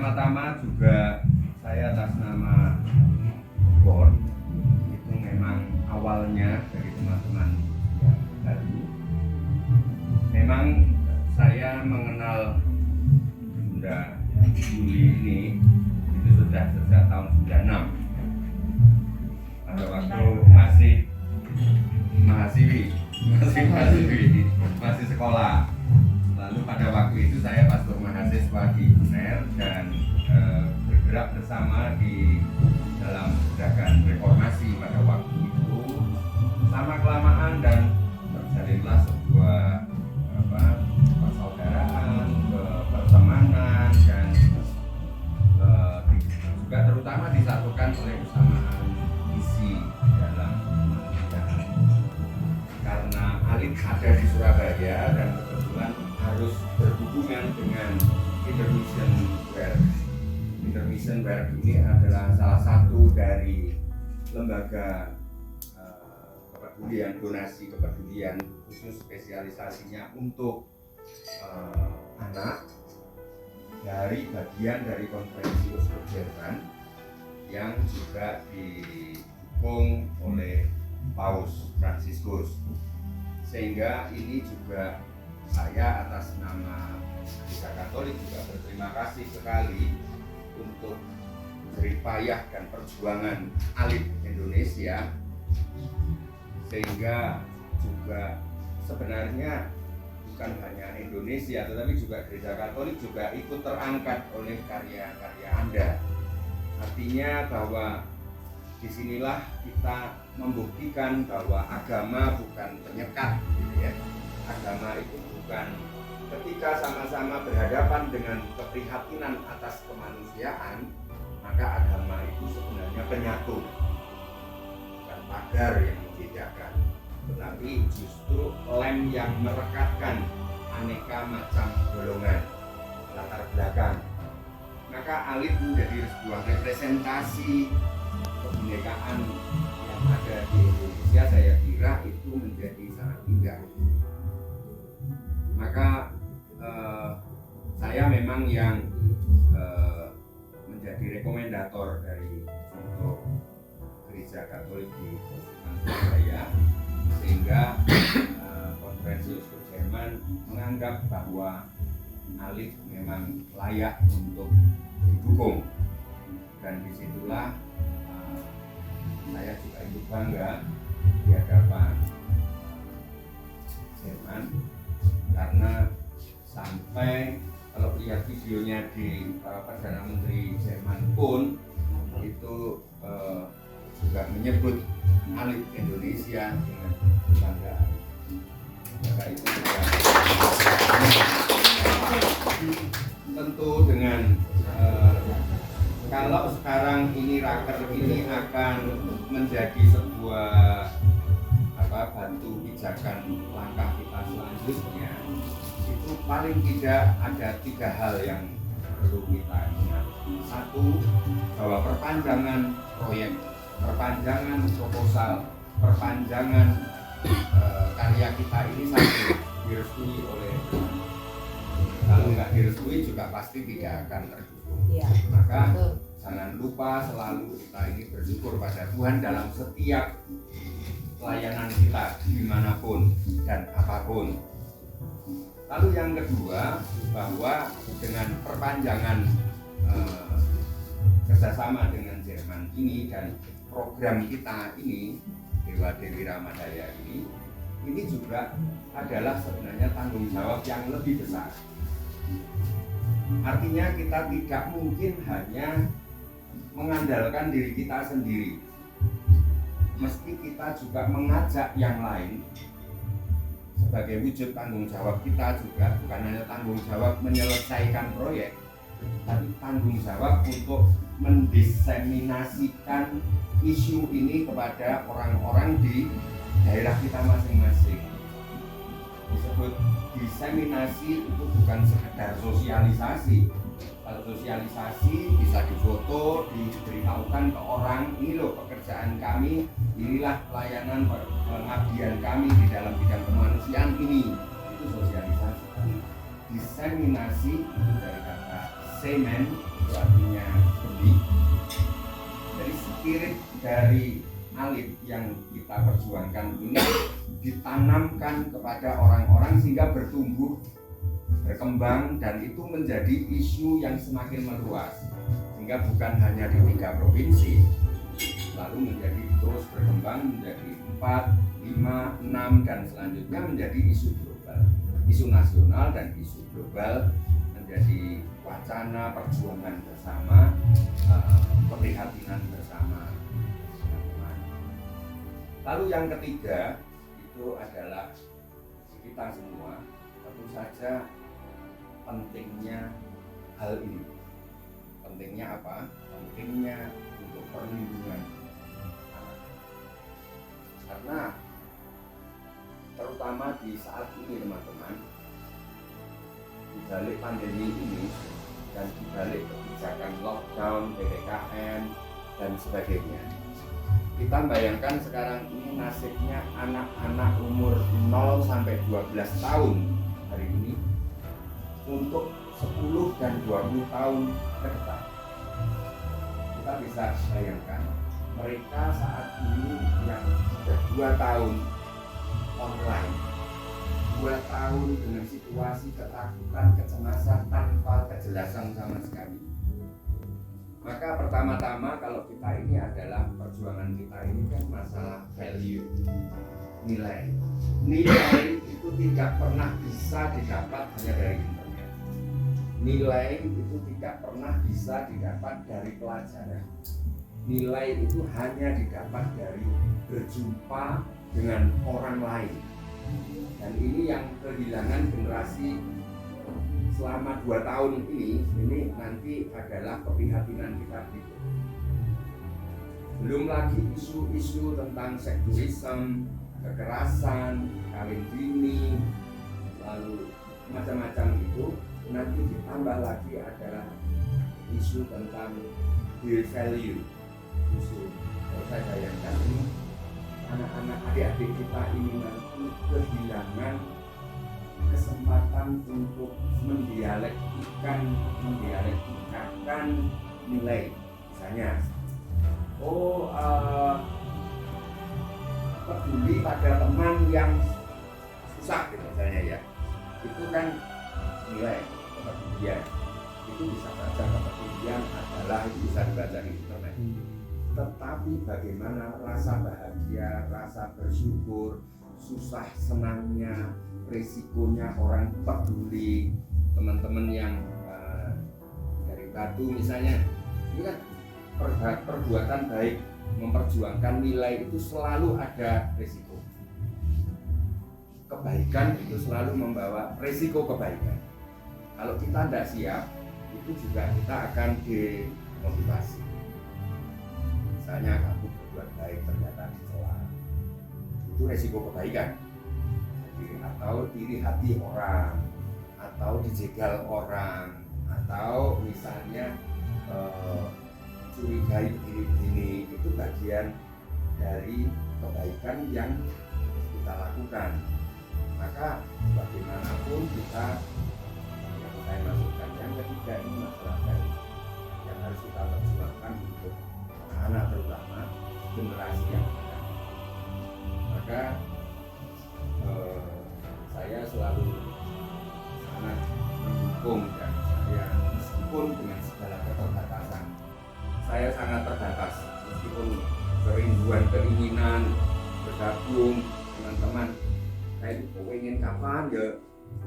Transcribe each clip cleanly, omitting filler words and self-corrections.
pertama-tama juga saya atas nama board itu memang awalnya dari teman-teman yang baru. Memang saya mengenal Bunda Yuli ini itu sudah sejak tahun 96. Pada waktu masih mahasiswi, masih sekolah. Lalu pada waktu itu saya pastor mahasiswa di UNER dan bergerak bersama di dalam gerakan reformasi pada waktu itu. Lama kelamaan dan terjalinlah sebuah persaudaraan, pertemanan dan juga terutama disatukan oleh kesamaan visi dalam kemanusiaan. Karena Alif ada di Surabaya dan kebetulan harus berhubungan dengan Intermission Work ini adalah salah satu dari lembaga kepedulian, donasi kepedulian khusus spesialisasinya untuk anak dari bagian dari konferensi Uskup Jerman yang juga didukung oleh Paus Fransiskus. Sehingga ini juga saya atas nama Gereja Katolik juga berterima kasih sekali untuk jerih dan perjuangan Alif Indonesia, sehingga juga sebenarnya bukan hanya Indonesia tetapi juga Gereja Katolik juga ikut terangkat oleh karya-karya Anda. Artinya bahwa disinilah kita membuktikan bahwa agama bukan penyekat, gitu ya. Agama itu bukan ketika sama-sama berhadapan dengan keprihatinan atas kemanusiaan, maka agama itu sebenarnya penyatu, bukan pagar yang membedakan, tetapi justru lem yang merekatkan aneka macam golongan latar belakang. Maka Alif menjadi sebuah representasi kebinekaan yang ada di Indonesia. Saya kira itu menjadi sangat indah. Maka saya memang yang menjadi rekomendator dari untuk Gereja Katolik di Surabaya, sehingga konferensi Uskup Jerman menganggap bahwa Alif memang layak untuk didukung, dan disitulah saya juga ikut bangga di hadapan Jerman, karena sampai kalau lihat videonya di Perdana Menteri Jerman pun itu juga menyebut Alif Indonesia dengan kebanggaan. Maka itu juga tentu dengan kalau sekarang ini raker ini akan menjadi sebuah bantu pijakan langkah kita selanjutnya, itu paling tidak ada 3 hal yang perlu kita ingat. Satu, bahwa perpanjangan proyek, perpanjangan proposal, perpanjangan karya kita ini satu direstui oleh Tuhan. Kalau nggak direstui juga pasti tidak akan terdukung. Ya, maka jangan lupa selalu kita ini bersyukur pada Tuhan dalam setiap pelayanan kita dimanapun dan apapun. Lalu yang kedua, bahwa dengan perpanjangan kerjasama dengan Jerman ini dan program kita ini, Dewa Dewi Ramadaya ini juga adalah sebenarnya tanggung jawab yang lebih besar. Artinya kita tidak mungkin hanya mengandalkan diri kita sendiri, mesti kita juga mengajak yang lain sebagai wujud tanggung jawab kita juga, bukan hanya tanggung jawab menyelesaikan proyek, tapi tanggung jawab untuk mendiseminasikan isu ini kepada orang-orang di daerah kita masing-masing. Disebut diseminasi itu bukan sekedar sosialisasi. Kalau sosialisasi bisa difoto, diberitahukan ke orang, ini loh pekerjaan kami, inilah pelayanan pengabdian kami di dalam bidang kemanusiaan ini. Itu sosialisasi. Diseminasi itu dari kata semen itu artinya benih. Jadi spirit dari Alif yang kita perjuangkan ini ditanamkan kepada orang-orang sehingga bertumbuh, berkembang, dan itu menjadi isu yang semakin meluas sehingga bukan hanya di 3 provinsi, lalu menjadi terus berkembang menjadi 4, 5, 6 dan selanjutnya menjadi isu global, isu nasional dan isu global, menjadi wacana perjuangan bersama, keprihatinan bersama. Lalu yang ketiga itu adalah kita semua tentu saja pentingnya hal ini. Pentingnya apa? Pentingnya untuk perlindungan anak. Karena terutama di saat ini teman-teman, di balik pandemi ini dan di balik kebijakan lockdown, PPKM dan sebagainya, kita bayangkan sekarang ini nasibnya anak-anak umur 0 sampai 12 tahun hari ini untuk 10 dan 20 tahun ke depan. Kita bisa bayangkan mereka saat ini yang sudah 2 tahun online, 2 tahun dengan situasi ketakutan, kecemasan tanpa kejelasan sama sekali. Maka pertama-tama kalau kita ini adalah perjuangan kita ini kan masalah value, nilai. Nilai itu tidak pernah bisa didapat hanya dari internet. Nilai itu tidak pernah bisa didapat dari pelajaran. Nilai itu hanya didapat dari berjumpa dengan orang lain. Dan ini yang kehilangan generasi selama 2 tahun ini nanti adalah keprihatinan kita gitu. Belum lagi isu-isu tentang seksualisme, kekerasan, kawin dini, lalu macam-macam itu. Nanti ditambah lagi adalah isu tentang value. Isu, kalau saya bayangkan ini anak-anak adik-adik kita ini nanti kehilangan kesempatan untuk mendialektikkan nilai. Misalnya, peduli pada teman yang susah gitu misalnya ya, itu kan nilai kepedulian. Itu bisa saja kepedulian adalah itu bisa dibaca di internet. Tetapi bagaimana rasa bahagia, rasa bersyukur, susah senangnya, risikonya orang peduli, teman-teman yang dari Batu misalnya, ini kan perbuatan baik, memperjuangkan nilai itu selalu ada risiko. Kebaikan itu selalu membawa risiko kebaikan. Kalau kita tidak siap, itu juga kita akan demotivasi. Misalnya kamu berbuat baik ternyata dicela, itu risiko kebaikan. Atau iri hati orang, atau dijegal orang, atau misalnya curigai begini-begini, itu bagian dari kebaikan yang kita lakukan. Maka bagaimanapun kita, yang saya maksudkan yang ketiga ini masalah baik yang harus kita perjuangkan untuk anak-anak terutama generasi yang akan. Maka saya selalu sangat mendukung dan saya meskipun dengan segala keterbatasan, saya sangat terbatas meskipun kerinduan keinginan bergabung teman-teman. Saya ingin kapan ya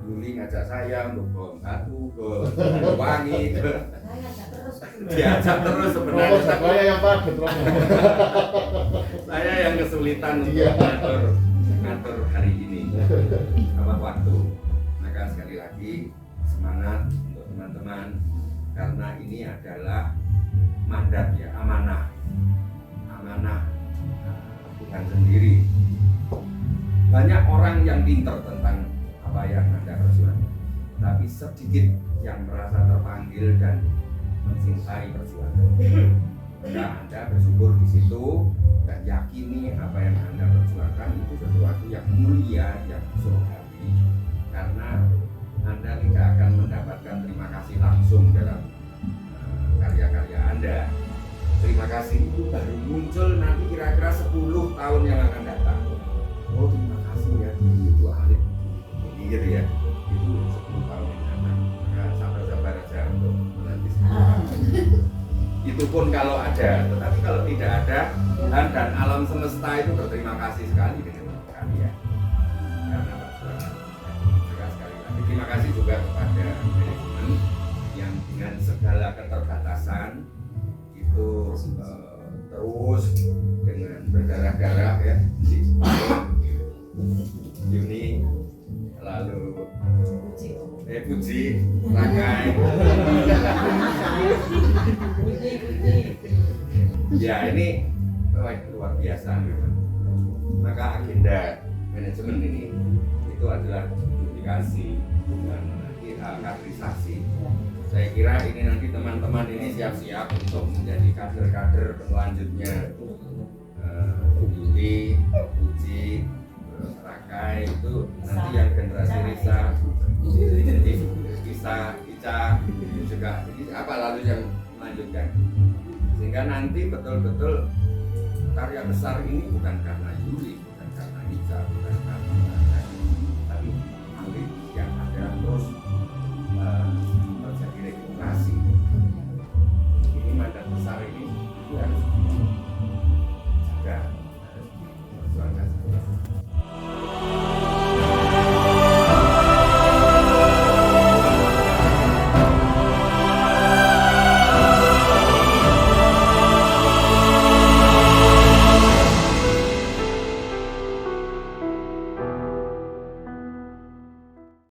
Yuli ngajak saya untuk ke Batu, ke Wangi, diajak terus sebenarnya. Saya yang padat, saya yang kesulitan untuk ngatur hari ini waktu. Maka sekali lagi semangat untuk teman-teman karena ini adalah mandat ya, amanah Tuhan sendiri. Banyak orang yang pintar tentang apa yang Anda perjuangkan, tapi sedikit yang merasa terpanggil dan mencintai perjuangan. Maka Anda bersyukur di situ dan yakini apa yang Anda perjuangkan itu sesuatu yang mulia, yang surgawi, karena Anda tidak akan mendapatkan terima kasih langsung dalam ada. Tetapi kalau tidak ada, Tuhan dan alam semesta itu berterima kasih sekali dengan kalian karena perjuangan. Sekali lagi terima kasih juga kepada manajemen yang dengan segala keterbatasan itu terus dengan berdarah-darah ya si Yuni, lalu Puji, Rakai. Ya ini luar biasa. Maka agenda manajemen ini itu adalah publikasi dan nanti kaderisasi. Saya kira ini nanti teman-teman ini siap-siap untuk menjadi kader-kader penelanjutnya. Budi, Puji, Rakai itu nanti yang generasi Risa, Ica juga apa lalu yang melanjutkan. Sehingga nanti betul-betul karya besar ini bukan karena Yuli, bukan karena Ica, bukan